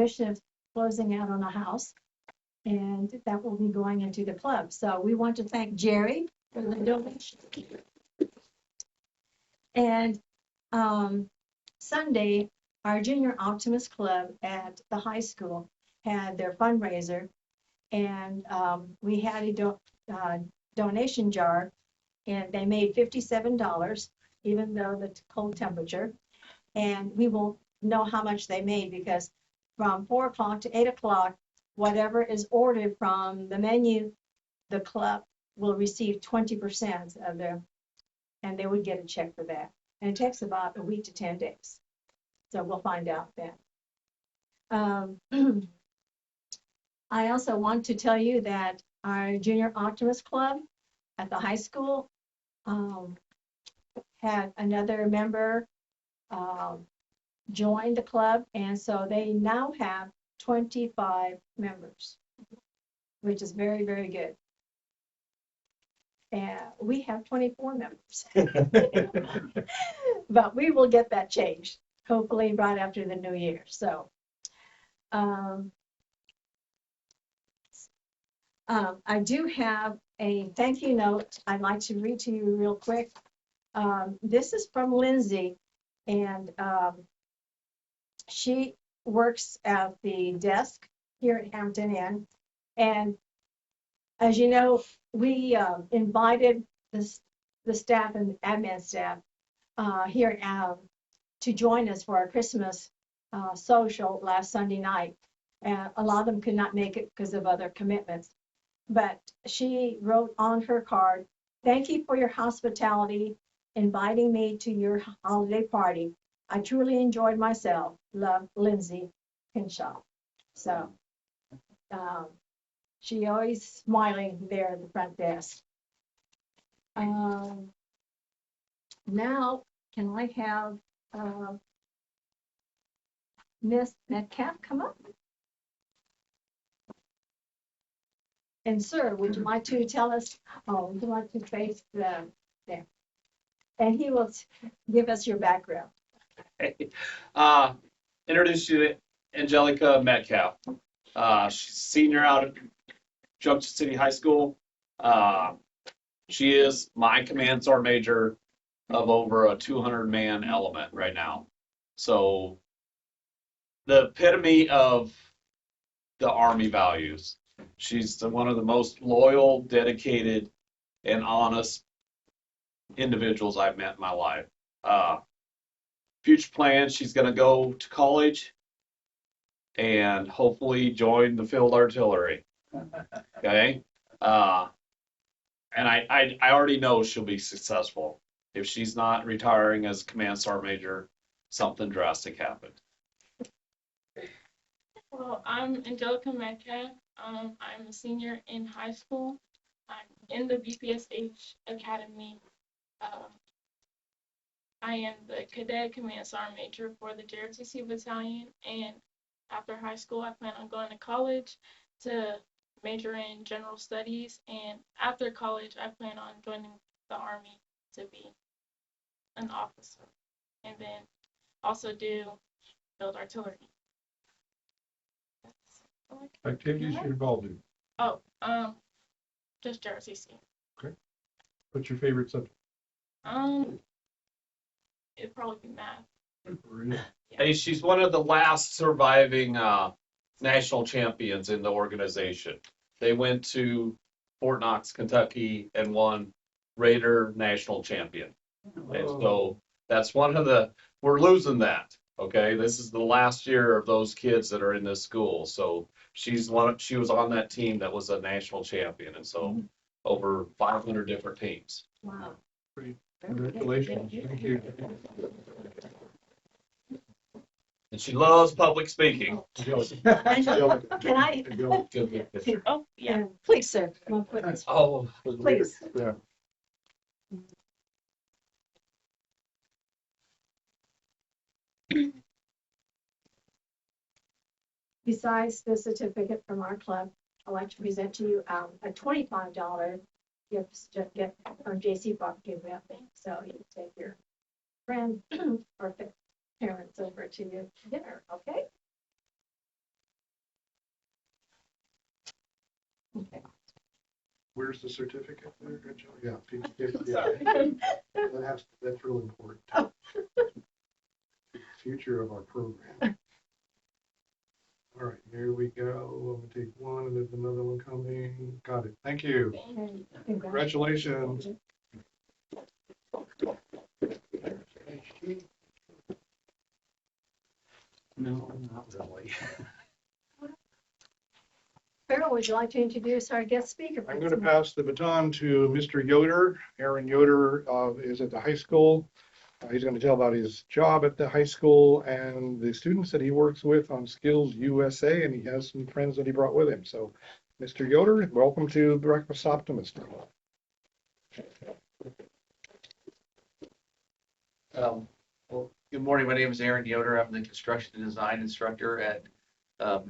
commission is closing out on a house, and that will be going into the club. So we want to thank Jerry for the donation. And Sunday, our Junior Optimist Club at the high school had their fundraiser, and we had a donation jar, and they made $57, even though the cold temperature. And we will know how much they made because from 4 o'clock to 8 o'clock, whatever is ordered from the menu, the club will receive 20% of their, and they would get a check for that. And it takes about a week to 10 days. So we'll find out then. I also want to tell you that our Junior Optimist Club at the high school had another member join the club, and so they now have 25 members, which is very, very good. And we have 24 members, but we will get that changed, hopefully right after the new year. So I do have a thank you note I'd like to read to you real quick. This is from Lindsay, and she works at the desk here at Hampton Inn. And as you know, we invited the staff and admin staff here to join us for our Christmas social last Sunday night. A lot of them could not make it because of other commitments. But she wrote on her card, "Thank you for your hospitality, inviting me to your holiday party. I truly enjoyed myself. Love, Lindsay Hinshaw." So she always smiling there at the front desk. Now, can I have Miss Metcalf come up? And sir, would you like to tell us, would you like to face there? And he will give us your background. Hey. Introduce you to Angelica Metcalf. She's a senior out at Junction City High School. She is my command sergeant major of over a 200-man element right now. So the epitome of the Army values. She's one of the most loyal, dedicated, and honest individuals I've met in my life. Future plans, she's going to go to college and hopefully join the field artillery. Okay? And I already know she'll be successful. If she's not retiring as command sergeant major, something drastic happened. Well, I'm Angelica Metcalf. I'm a senior in high school. I'm in the BPSH Academy. I am the cadet command sergeant major for the JRTC battalion, and after high school, I plan on going to college to major in general studies, and after college, I plan on joining the Army to be an officer, and then also do field artillery. Activities you're involved in? Oh, just JRTC. Okay. What's your favorite subject? It'd probably be math. Really? Hey, she's one of the last surviving national champions in the organization. They went to Fort Knox, Kentucky, and won Raider national champion. And so that's one of the, we're losing that. Okay, this is the last year of those kids that are in this school. So she was on that team that was a national champion, and so over 500 different teams. Wow. Great. Congratulations. Thank you. And she loves public speaking. Angela, can I? Good. Oh, yeah. Please, sir. Come up with us. Oh, Please. Yeah. Besides the certificate from our club, I'd like to present to you a $25 gift from JC Barbecue Wrapping. So you can take your friend or parents over to your dinner, okay? Okay. Where's the certificate there? Yeah. Sorry. That's real important. Future of our program. All right, here we go. I'm gonna take one and there's another one coming. Got it. Thank you. And Congratulations. No, not really. Farrell, would you like to introduce our guest speaker? I'm going to pass the baton to Mr. Yoder. Aaron Yoder is at the high school. He's going to tell about his job at the high school and the students that he works with on Skills USA, and he has some friends that he brought with him. So, Mr. Yoder, welcome to Breakfast Optimist. Well, good morning. My name is Aaron Yoder. I'm the construction and design instructor at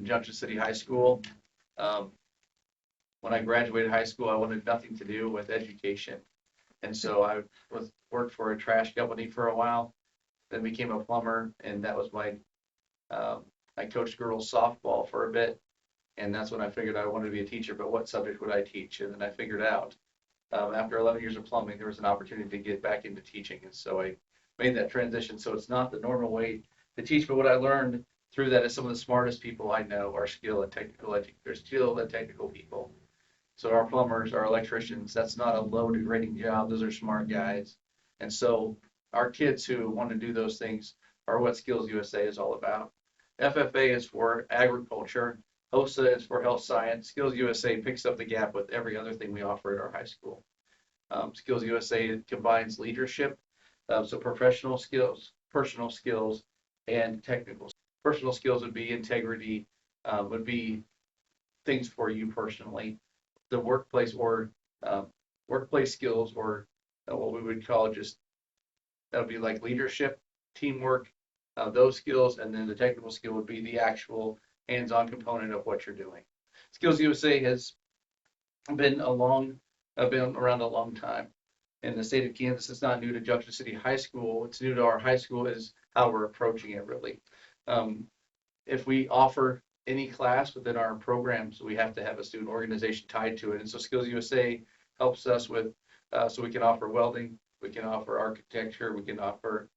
Junction City High School. When I graduated high school, I wanted nothing to do with education. And so I worked for a trash company for a while, then became a plumber, and that was I coached girls softball for a bit. And that's when I figured I wanted to be a teacher, but what subject would I teach? And then I figured out after 11 years of plumbing, there was an opportunity to get back into teaching. And so I made that transition. So it's not the normal way to teach, but what I learned through that is some of the smartest people I know are skilled and technical people. So our plumbers, our electricians, that's not a low degrading job. Those are smart guys. And so our kids who want to do those things are what Skills USA is all about. FFA is for agriculture. HOSA is for health science. Skills USA picks up the gap with every other thing we offer at our high school. Skills USA combines leadership, so professional skills, personal skills, and technical. Personal skills would be integrity, would be things for you personally. The workplace workplace skills, or what we would call that would be like leadership, teamwork, those skills, and then the technical skill would be the actual hands-on component of what you're doing. Skills USA has been around a long time. In the state of Kansas, it's not new to Junction City High School. What's new to our high school is how we're approaching it, really. If we offer any class within our programs, we have to have a student organization tied to it. And so Skills USA helps us with, so we can offer welding, we can offer architecture, we can offer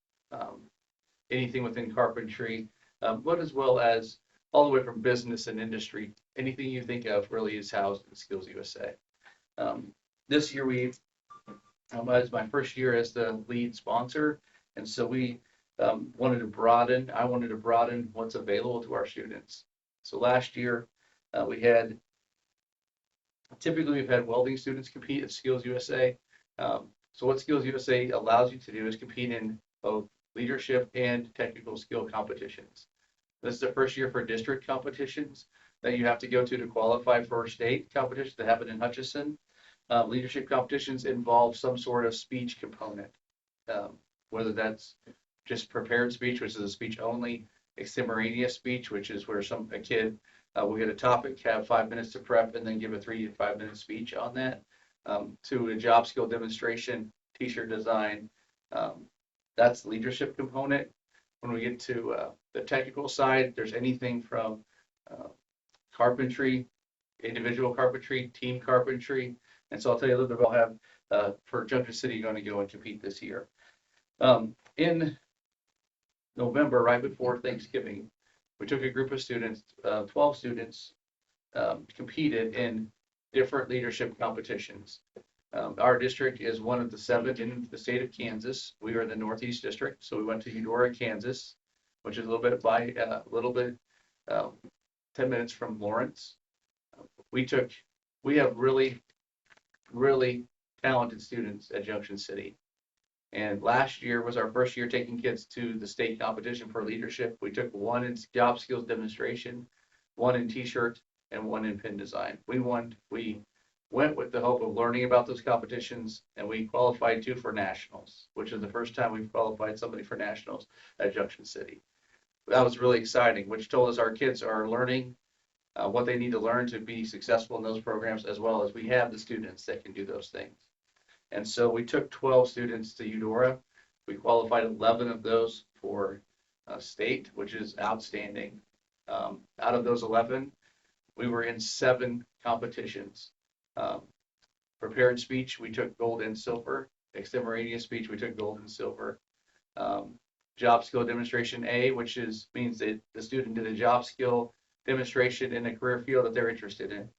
anything within carpentry, but as well as all the way from business and industry. Anything you think of really is housed in Skills USA. This year it's my first year as the lead sponsor, and so I wanted to broaden what's available to our students. So last year, we've had welding students compete at Skills USA. So what Skills USA allows you to do is compete in both leadership and technical skill competitions. This is the first year for district competitions that you have to go to qualify for state competitions that happen in Hutchinson. Leadership competitions involve some sort of speech component, whether that's just prepared speech, which is a speech only, extemporaneous speech, which is where a kid will get a topic, have 5 minutes to prep, and then give a 3 to 5 minute speech on that, to a job skill demonstration, t-shirt design. That's leadership component. When we get to the technical side, there's anything from carpentry, individual carpentry, team carpentry. And so I'll tell you a little bit about how for Junction City going to go and compete this year. In November, right before Thanksgiving, we took a group of students, 12 students, competed in different leadership competitions. Our district is one of the 7 in the state of Kansas. We are in the Northeast District, so we went to Eudora, Kansas, which is a little bit 10 minutes from Lawrence. We have really, really talented students at Junction City. And last year was our first year taking kids to the state competition for leadership. We took 1 in job skills demonstration, 1 in t-shirt, and 1 in pin design. We went with the hope of learning about those competitions, and we qualified 2 for nationals, which is the first time we've qualified somebody for nationals at Junction City. That was really exciting, which told us our kids are learning what they need to learn to be successful in those programs, as well as we have the students that can do those things. And so we took 12 students to Eudora. We qualified 11 of those for state, which is outstanding. Out of those 11, We were in 7 competitions. Prepared speech, we took gold and silver. Extemporaneous speech, we took gold and silver. Job skill demonstration A, which means that the student did a job skill demonstration in a career field that they're interested in.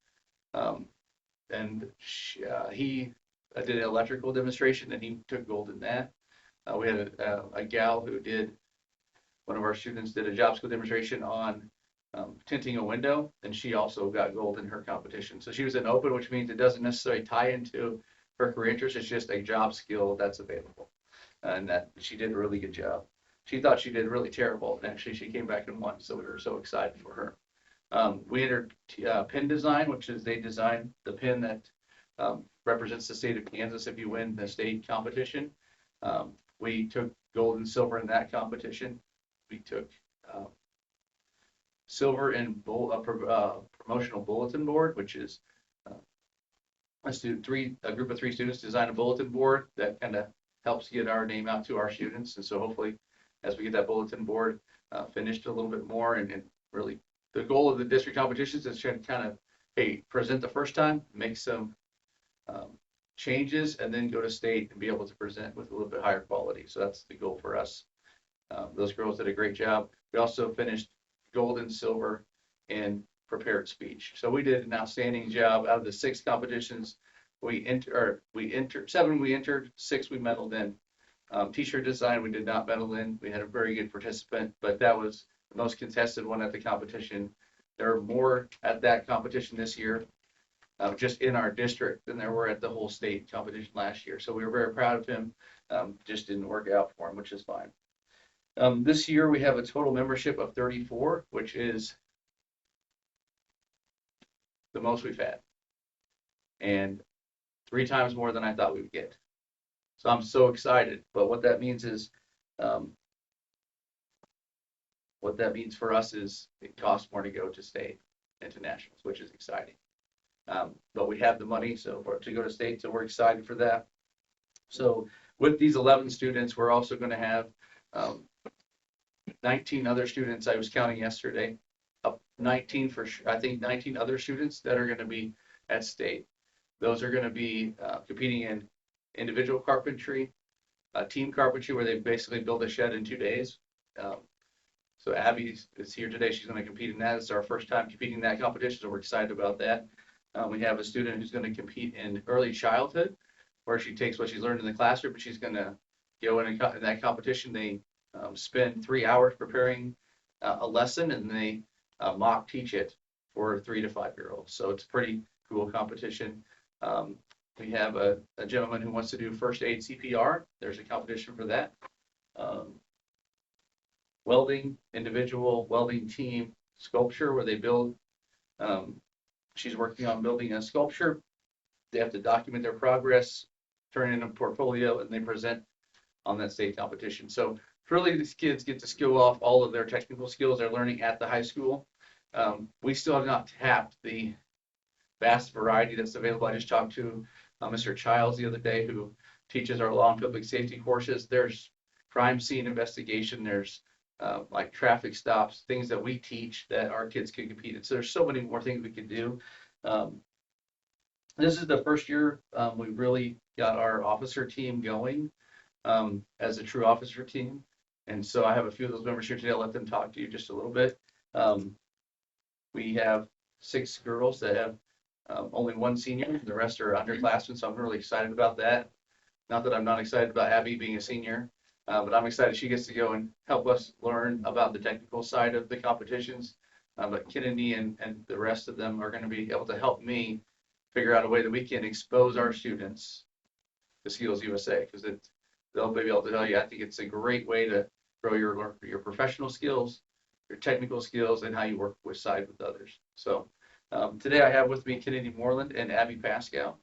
He did an electrical demonstration and he took gold in that. We had a gal who one of our students did a job skill demonstration on tinting a window, and she also got gold in her competition. So she was an open, which means it doesn't necessarily tie into her career interest. It's just a job skill that's available, and that she did a really good job. She thought she did really terrible, and actually she came back and won. So we were so excited for her. We entered pin design, which is they designed the pin that represents the state of Kansas if you win the state competition. We took gold and silver in that competition. We took silver in promotional bulletin board, which is a group of 3 students designed a bulletin board that kind of helps get our name out to our students. And so hopefully as we get that bulletin board finished a little bit more, and really the goal of the district competitions is to kind of, hey, present the first time, make some changes, and then go to state and be able to present with a little bit higher quality. So that's the goal for us. Those girls did a great job. We also finished gold and silver in prepared speech. So we did an outstanding job. Out of the 6 competitions, 7 we entered, 6 we medaled in. T-shirt design we did not medal in. We had a very good participant, but that was the most contested one at the competition. There are more at that competition this year, just in our district, than there were at the whole state competition last year. So we were very proud of him. Just didn't work out for him, which is fine. This year we have a total membership of 34, which is the most we've had, and 3 times more than I thought we would get. So I'm so excited. But what that means for us is it costs more to go to state and to nationals, which is exciting. But we have the money to go to state, so we're excited for that. So with these 11 students, we're also going to have 19 other students. I was counting yesterday, 19 other students that are going to be at state. Those are going to be competing in individual carpentry, team carpentry, where they basically build a shed in 2 days. So Abby is here today. She's going to compete in that. It's our first time competing in that competition, so we're excited about that. We have a student who's going to compete in early childhood, where she takes what she's learned in the classroom, but she's going to go in that competition. They spend 3 hours preparing a lesson, and they mock teach it for 3 to 5-year-olds. So it's a pretty cool competition. We have a gentleman who wants to do first aid CPR. There's a competition for that. Welding, individual welding team sculpture, where they build. She's working on building a sculpture. They have to document their progress, turn in a portfolio, and they present on that state competition. So really, these kids get to skill off all of their technical skills they're learning at the high school. We still have not tapped the vast variety that's available. I just talked to Mr. Childs the other day, who teaches our law and public safety courses. There's crime scene investigation. There's like traffic stops, things that we teach that our kids can compete in. So there's so many more things we could do. This is the first year we really got our officer team going as a true officer team. And so I have a few of those members here today. I'll let them talk to you just a little bit. We have 6 girls that have only 1 senior. The rest are underclassmen, so I'm really excited about that. Not that I'm not excited about Abby being a senior, but I'm excited she gets to go and help us learn about the technical side of the competitions. But Kennedy and the rest of them are going to be able to help me figure out a way that we can expose our students to Skills USA, because they'll be able to tell you, I think it's a great way to grow your professional skills, your technical skills, and how you work with others. So today I have with me Kennedy Moreland and Abby Pascal.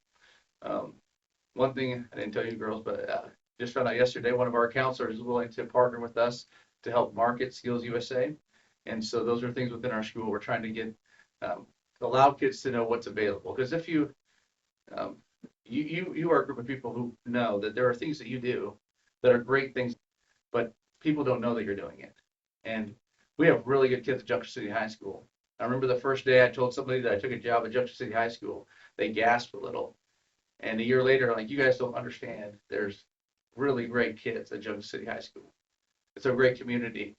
One thing I didn't tell you girls, but just found out yesterday, one of our counselors is willing to partner with us to help market Skills USA. And so those are things within our school we're trying to get, allow kids to know what's available. Because if you are a group of people who know that there are things that you do that are great things, but people don't know that you're doing it. And we have really good kids at Junction City High School. I remember the first day I told somebody that I took a job at Junction City High School, they gasped a little. And a year later, like, you guys don't understand, there's really great kids at Junction City High School. It's a great community.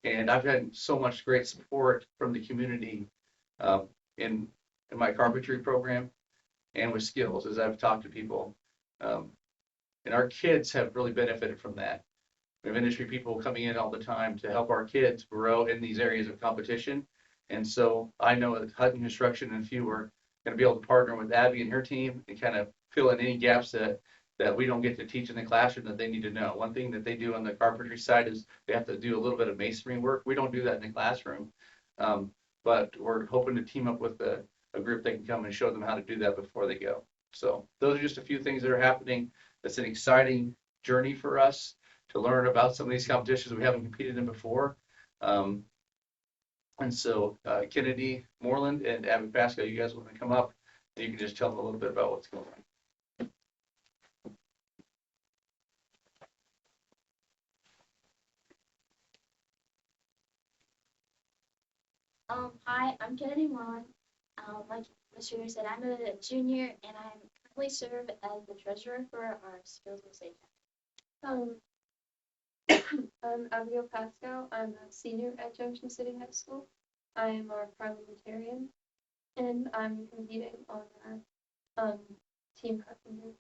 And I've had so much great support from the community um, in my carpentry program and with skills as I've talked to people. And our kids have really benefited from that. We have industry people coming in all the time to help our kids grow in these areas of competition. And so I know that Hutton Construction and Few are going to be able to partner with Abby and her team and kind of fill in any gaps that we don't get to teach in the classroom that they need to know. One thing that they do on the carpentry side is they have to do a little bit of masonry work. We don't do that in the classroom. But we're hoping to team up with a group that can come and show them how to do that before they go. So those are just a few things that are happening. It's an exciting journey for us to learn about some of these competitions we haven't competed in before. And so Kennedy, Moreland, and Abby Pasco, you guys want to come up? You can just tell them a little bit about what's going on. Hi, I'm Kennedy Moreland. Like Mr. Yu said, I'm a junior and I currently serve as the treasurer for our Skills USA. I'm Abigail Pascal. I'm a senior at Junction City High School. I am our parliamentarian, and I'm competing on our team carpentry.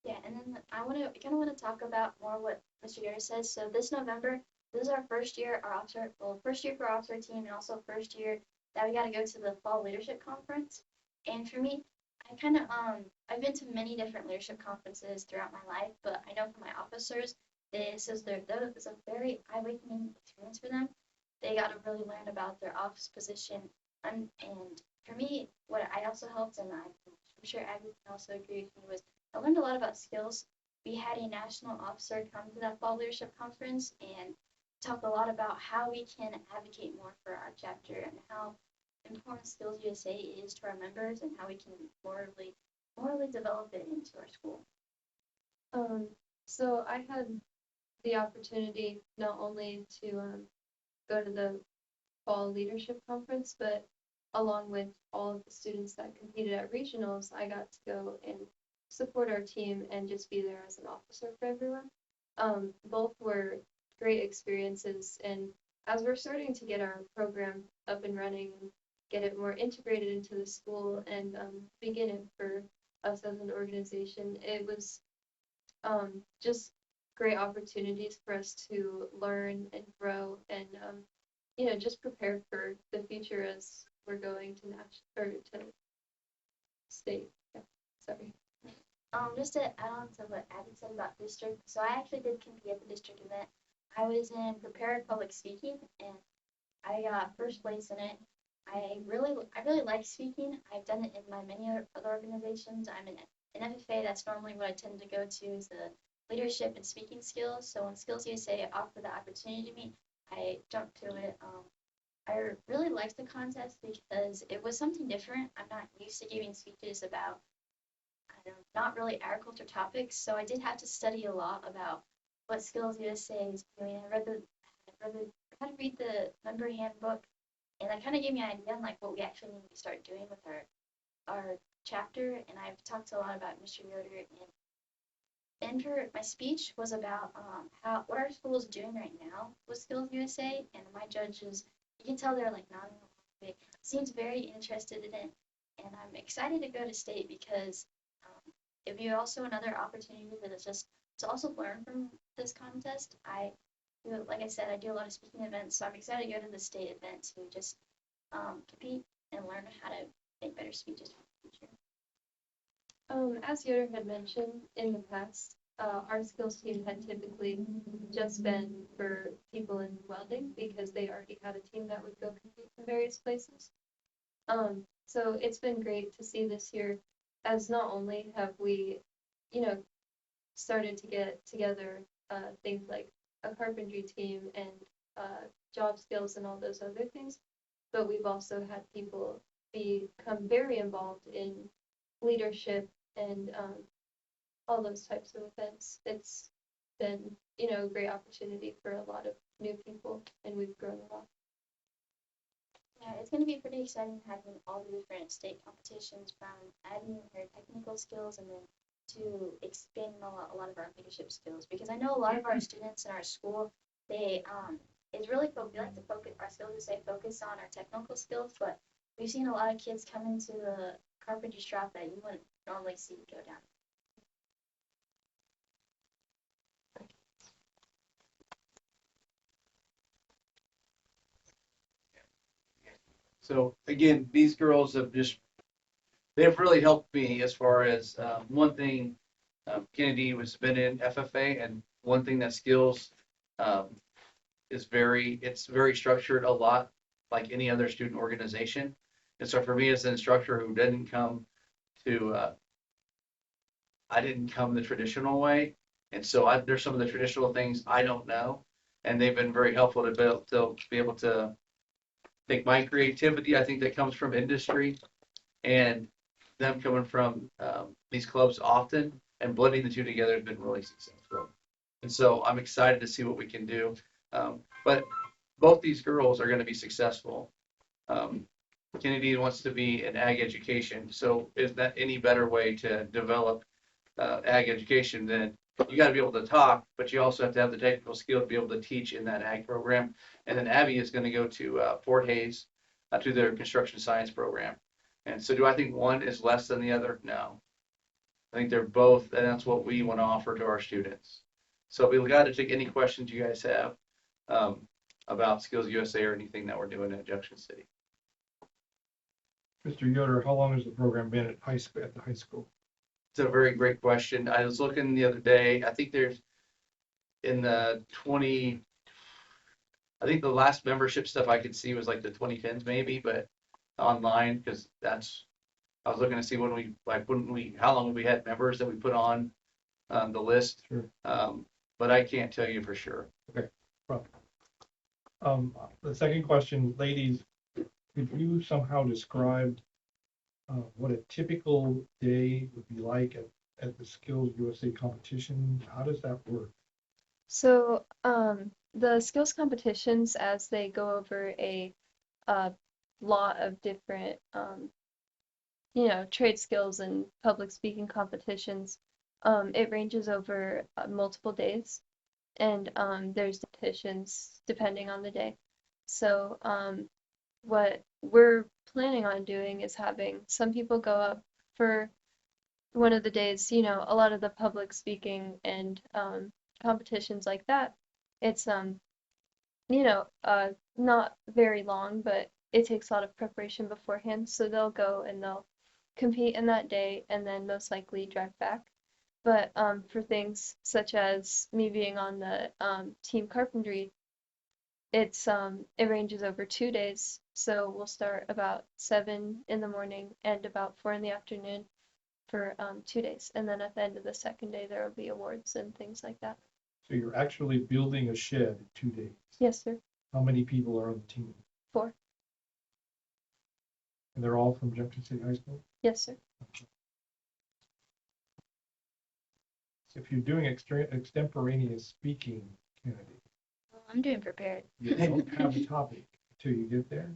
Yeah, and then I kind of want to talk about more what Mr. Yu says. So this November, this is our first year, first year for our officer team, and also first year that we got to go to the fall leadership conference. And for me, I've been to many different leadership conferences throughout my life, but I know for my officers, this is a very eye-awakening experience for them. They got to really learn about their office position, and for me, what I also helped, and I'm sure Abby can also agree with me, was I learned a lot about skills. We had a national officer come to that fall leadership conference and talk a lot about how we can advocate more for our chapter and how important Skills USA is to our members and how we can morally develop it into our school. So I had the opportunity not only to go to the fall leadership conference, but along with all of the students that competed at regionals, I got to go and support our team and just be there as an officer for everyone. Both were great experiences, and as we're starting to get our program up and running and get it more integrated into the school and begin it for us as an organization, it was just great opportunities for us to learn and grow and just prepare for the future as we're going to to state. Yeah, sorry. Just to add on to what Abby said about district, so I actually did compete at the district event. I was in prepared public speaking and I got first place in it. I really like speaking. I've done it in my many other organizations. I'm in an FFA. That's normally what I tend to go to is the leadership and speaking skills. So when Skills USA offered the opportunity to me, I jumped to it. I really liked the contest because it was something different. I'm not used to giving speeches about not really agriculture topics, so I did have to study a lot about what Skills USA is doing. I had to read the member handbook, and that kind of gave me an idea on like what we actually need to start doing with our chapter. And I've talked a lot about Mr. Yoder, and for my speech was about what our school is doing right now with Skills USA, and my judges, you can tell they're like nodding a little bit, seems very interested in it, and I'm excited to go to state because it'd be also another opportunity that is just to also learn from this contest. Like I said, I do a lot of speaking events, so I'm excited to go to the state event to just compete and learn how to make better speeches for the future. As Yoder had mentioned in the past, our skills team had typically just been for people in welding because they already had a team that would go compete in various places. So it's been great to see this year, as not only have we, started to get together things like a carpentry team and job skills and all those other things, but we've also had people become very involved in leadership and all those types of events. It's been, a great opportunity for a lot of new people, and we've grown a lot. Yeah, it's going to be pretty exciting having all the different state competitions from adding her technical skills and then to expanding a lot of our leadership skills. Because I know a lot of our students in our school, they it's really we like to focus our skills to say focus on our technical skills, but we've seen a lot of kids come into the carpentry shop that you wouldn't normally see go down. So again, these girls they've really helped me as far as one thing. Kennedy was been in FFA, and one thing that skills um, it's very structured, a lot like any other student organization. And so for me as an instructor who didn't come to, I didn't come the traditional way. And so there's some of the traditional things I don't know. And they've been very helpful to be able to take my creativity, I think that comes from industry, and them coming from these clubs often and blending the two together has been really successful. And so I'm excited to see what we can do. But both these girls are going to be successful. Kennedy wants to be in ag education. So is that any better way to develop ag education than you got to be able to talk, but you also have to have the technical skill to be able to teach in that ag program. And then Abby is going to go to Fort Hays to their construction science program. And so do I think one is less than the other? No. I think they're both, and that's what we want to offer to our students. So we've got to take any questions you guys have about Skills USA or anything that we're doing at Junction City. Mr. Yoder, how long has the program been at the high school? It's a very great question. I was looking the other day. I think there's in the I think the last membership stuff I could see was like the 2010s maybe, but online because I was looking to see how long we had members that we put on the list. Sure. But I can't tell you for sure. Okay. Well, the second question, ladies, could you somehow describe what a typical day would be like at the Skills USA competition? How does that work? So, the skills competitions, as they go over a lot of different, trade skills and public speaking competitions, it ranges over multiple days, and there's competitions depending on the day. So, what we're planning on doing is having some people go up for one of the days, a lot of the public speaking and competitions like that. It's not very long, but it takes a lot of preparation beforehand. So they'll go and they'll compete in that day and then most likely drive back. But for things such as me being on the team carpentry, it ranges over 2 days. So we'll start about 7 in the morning and about 4 in the afternoon for 2 days. And then at the end of the second day, there will be awards and things like that. So you're actually building a shed in 2 days. Yes, sir. How many people are on the team? 4. And they're all from Junction City High School? Yes, sir. If you're doing extemporaneous speaking, Kennedy, Well, I'm doing prepared. you don't have a topic until you get there.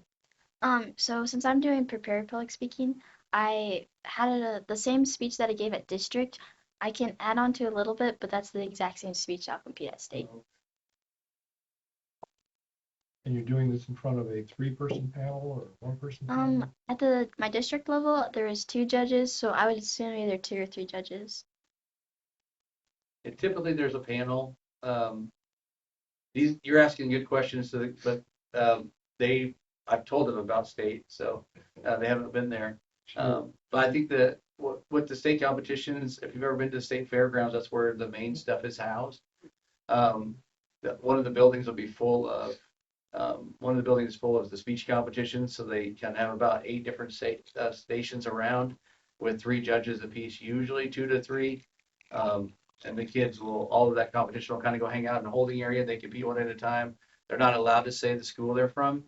So since I'm doing prepared public speaking, I had the same speech that I gave at district. I can add on to a little bit, but that's the exact same speech I'll compete at state. And you're doing this in front of a 3-person panel or 1-person panel? At my district level, there is 2 judges, so I would assume either 2 or 3 judges. And typically there's a panel. You're asking good questions, but I've told them about state, so they haven't been there. But I think that with the state competitions, if you've ever been to the state fairgrounds, that's where the main stuff is housed. One of the buildings will be full of the speech competitions, so they can have about 8 different stations around with 3 judges apiece, usually 2 to 3. And the kids all of that competition will kind of go hang out in the holding area. They compete one at a time. They're not allowed to say the school they're from.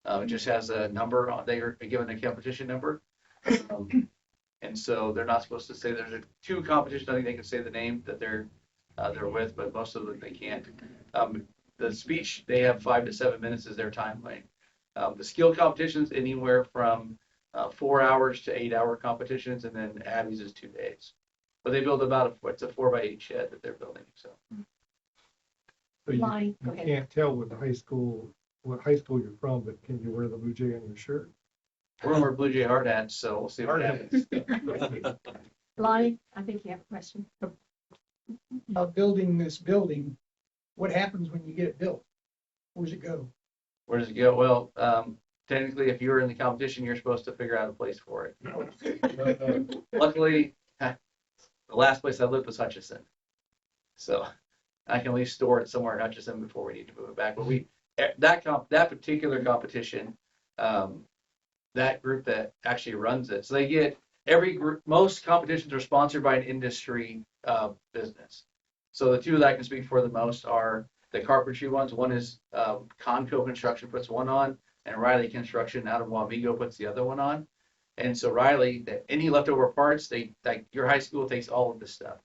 It just has a number on, they are given a competition number. And so they're not supposed to say there's 2 competitions. I think they can say the name that they're with, but most of them they can't. The speech, they have 5 to 7 minutes as their time lane. The skill competitions anywhere from 4 hours to 8 hour competitions, and then Abby's is 2 days. But they build about it's a 4x8 shed that they're building. So So you Lonnie, go you ahead. can't tell what high school you're from, but can you wear the Blue Jay on your shirt? we're gonna wear Blue Jay hard hats, so we'll see what Hard happens. Lonnie, I think you have a question. About building this building, what happens when you get it built? Where's it go? Where does it go? Well, technically, if you're in the competition, you're supposed to figure out a place for it. Luckily, the last place I lived was Hutchinson, so I can at least store it somewhere in Hutchinson before we need to move it back. But that particular competition, that group that actually runs it, so they get every group. Most competitions are sponsored by an industry business. So the two that I can speak for the most are the carpentry ones. One is Conco Construction puts one on, and Riley Construction out of Wamego puts the other one on. And so Riley, any leftover parts, your high school takes all of this stuff.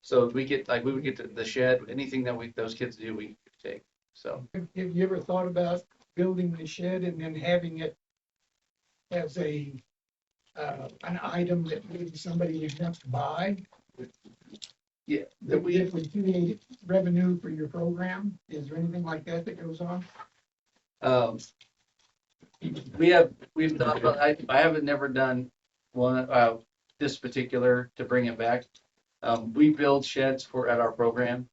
So if we would get the shed, anything that those kids do, we take. So Have you ever thought about building the shed and then having it as an item that maybe somebody would want to buy? yeah, That would create revenue for your program? Is there anything like that that goes on? We've thought about. I haven't never done one this particular to bring it back. We build sheds at our program.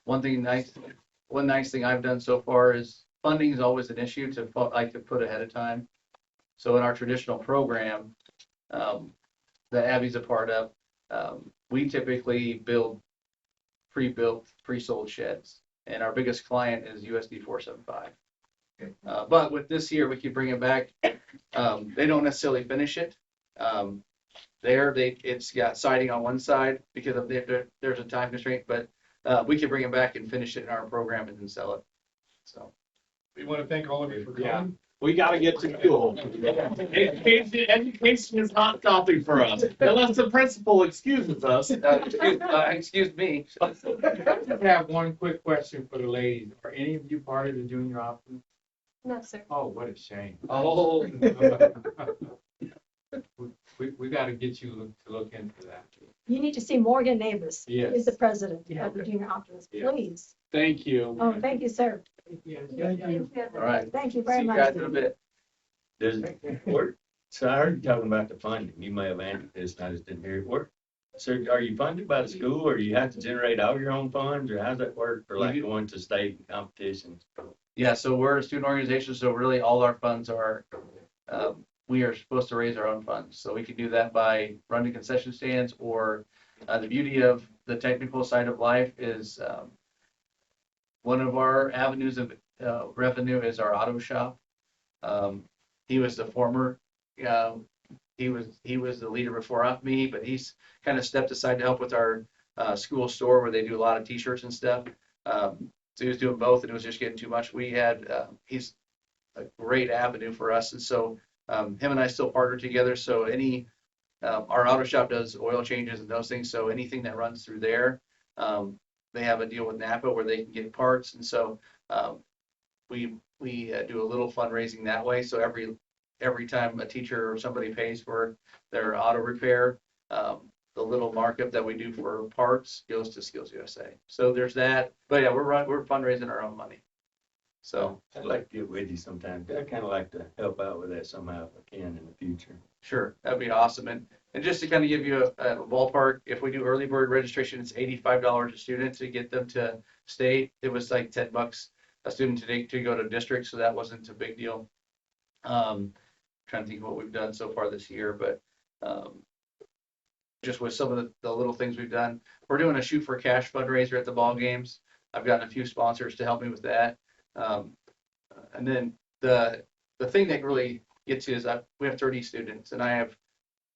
One nice thing I've done so far is funding is always an issue to put ahead of time. So in our traditional program that Abby's a part of, we typically build pre-built, pre-sold sheds, and our biggest client is USD 475. But with this here, we could bring it back. They don't necessarily finish it. It's got siding on one side because there's a time constraint, but we could bring it back and finish it in our program and then sell it. So We want to thank all of you for coming. We got to get to school. Education is hot topic for us, unless the principal excuses us. excuse me. I just have one quick question for the ladies. Are any of you part of the junior optimist? No, sir. Oh, what a shame. Oh, We got to get you to look into that. You need to see Morgan Davis. Yes. He's the president Yeah. of the Junior Optimist, Yeah. please. thank you. Oh, thank you, sir. All right. Thank you See very you much. guys in a bit. So I heard you talking about the funding. You may have answered this, and I just didn't hear it. So are you funded by the school, or you have to generate all your own funds, or how's that work for like going to state competitions? Yeah, so we're a student organization, so really all our funds are, we are supposed to raise our own funds. So we can do that by running concession stands, or the beauty of the technical side of life is one of our avenues of revenue is our auto shop. He was the former, he was the leader before me, but he's kind of stepped aside to help with our school store where they do a lot of t-shirts and stuff. So he was doing both, and it was just getting too much. He's a great avenue for us, and so him and I still partner together. So our auto shop does oil changes and those things. So anything that runs through there, they have a deal with Napa where they can get parts, and so we do a little fundraising that way. So every time a teacher or somebody pays for their auto repair, the little markup that we do for parts goes to Skills USA. So there's that. But yeah, we're fundraising our own money. So I'd like to get with you sometime. I'd kind of like to help out with that somehow if I can in the future. sure, that'd be awesome. And just to kind of give you a ballpark, if we do early bird registration, it's $85 a student to get them to state. It was like $10 a student to go to district, so that wasn't a big deal. Trying to think of what we've done so far this year, but just with some of the little things we've done. We're doing a shoot for cash fundraiser at the ball games. I've gotten a few sponsors to help me with that. And then the thing that really gets you is we have 30 students, and I have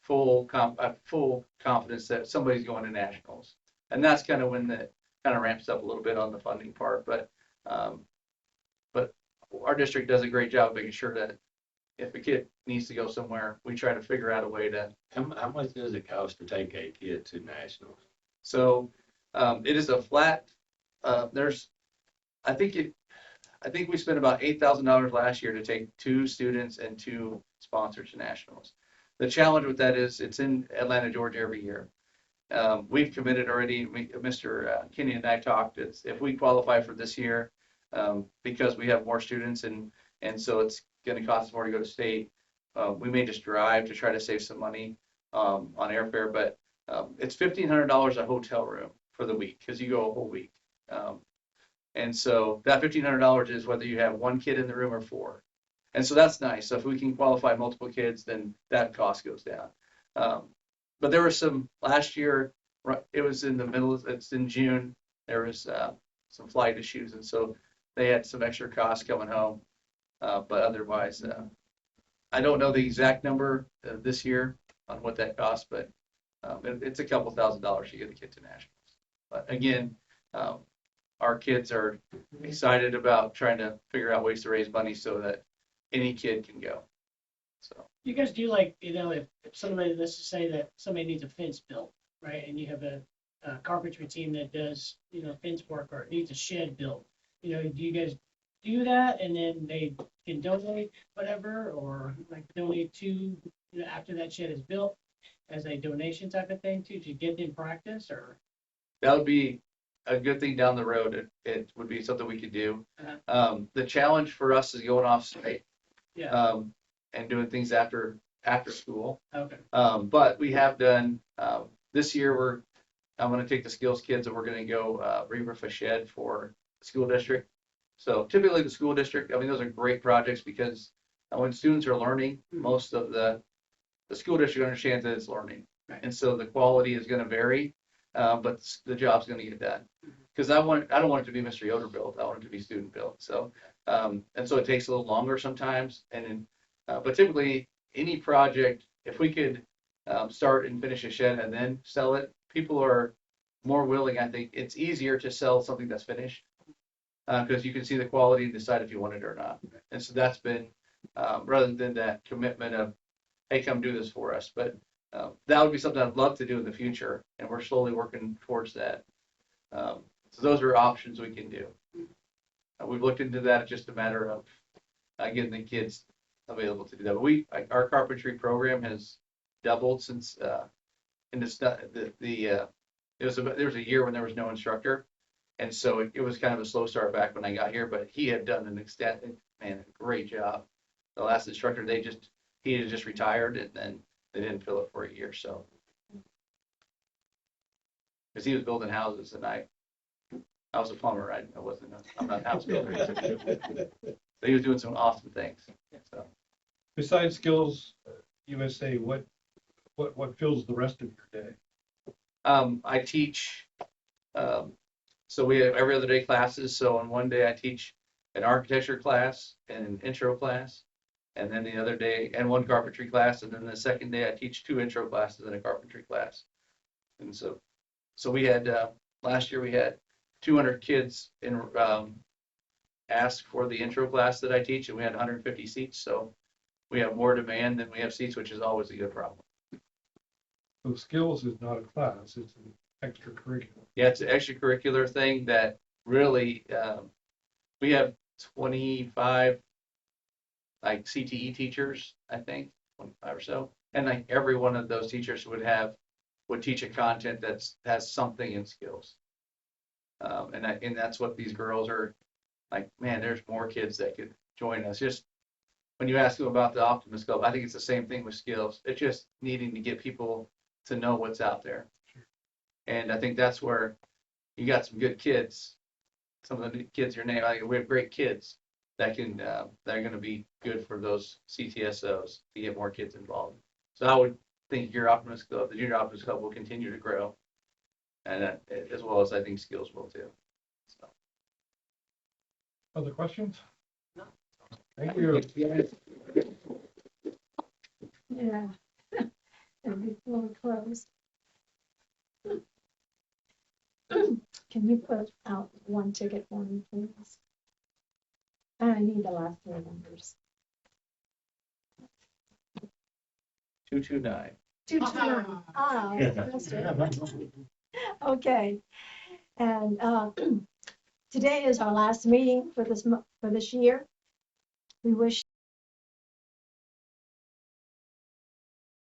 full confidence that somebody's going to nationals. And that's kind of when the kind of ramps up a little bit on the funding part. But our district does a great job making sure that if a kid needs to go somewhere, we try to figure out a way to. How much does it cost to take a kid to nationals? So it is a flat. I I think we spent about $8,000 last year to take 2 students and 2 sponsors to nationals. The challenge with that is it's in Atlanta, Georgia every year. We've committed already, Mr. Kenny and I talked, it's, if we qualify for this year, because we have more students and so it's gonna cost us more to go to state, we may just drive to try to save some money, on airfare, but, it's $1,500 a hotel room for the week, because you go a whole week. And so that $1,500 is whether you have 1 kid in the room or 4. And so that's nice. So if we can qualify multiple kids, then that cost goes down. But there was some last year, it was in the middle, it's in June, there was some flight issues. And so they had some extra costs coming home. But otherwise, I don't know the exact number this year on what that costs, but it's a couple $1,000s to get a kid to nationals. But again, our kids are excited about trying to figure out ways to raise money so that any kid can go. So You guys do like, if somebody, let's just say that somebody needs a fence built, right? And you have a carpentry team that does, fence work or needs a shed built. Do you guys do that and then they can donate whatever or like donate to, after that shed is built as a donation type of thing to get in practice or? that would be a good thing down the road. It would be something we could do. The challenge for us is going off site. Yeah. And doing things after school. Okay. But we have done, this year I'm gonna take the skills kids and we're gonna go re-roof a shed for the school district. So typically the school district, I mean, those are great projects because when students are learning, most of the school district understands that it's learning. Right. And so the quality is gonna vary, but the job's gonna get done. Because I don't want it to be Mr. Yoder built, I want it to be student built. So, and so it takes a little longer sometimes. But typically any project, if we could start and finish a shed and then sell it, people are more willing. I think it's easier to sell something that's finished because you can see the quality and decide if you want it or not. And so that's been, rather than that commitment of, hey, come do this for us. But that would be something I'd love to do in the future. And we're slowly working towards that. So those are options we can do. We've looked into that. It's just a matter of getting the kids available to do that. But our carpentry program has doubled since there was a year when there was no instructor, and so it was kind of a slow start back when I got here. But he had done a great job. The last instructor, he had just retired, and then they didn't fill it for a year. So because he was building houses, and I was a plumber. I'm not a house builder. But he was doing some awesome things. So. Besides Skills USA, what fills the rest of your day? I teach, so we have every other day classes. So on one day I teach an architecture class and an intro class, and then the other day, and one carpentry class, and then the second day I teach 2 intro classes and a carpentry class. And so we had, last year we had 200 kids ask for the intro class that I teach, and we had 150 seats. So we have more demand than we have seats, which is always a good problem. So Skills is not a class, it's an extracurricular. Yeah, it's an extracurricular thing that really, we have 25 like CTE teachers, I think, 25 or so. And like every one of those teachers would teach a content has something in skills. And that's what these girls are like, man, there's more kids that could join us. Just when you ask them about the Optimist Club, I think it's the same thing with skills. It's just needing to get people to know what's out there. Sure. And I think that's where you got some good kids. Some of the kids your name, we have great kids that are going to be good for those CTSOs to get more kids involved. So I would think your Optimist Club, the Junior Optimist Club, will continue to grow, and as well as I think skills will too. So. Other questions? No. Thank you. Yeah. And before we close, can you put out 1 ticket for me, please? And I need the last 4 numbers. 229. 229. Ah, I missed it. Okay. And today is our last meeting for this year. We wish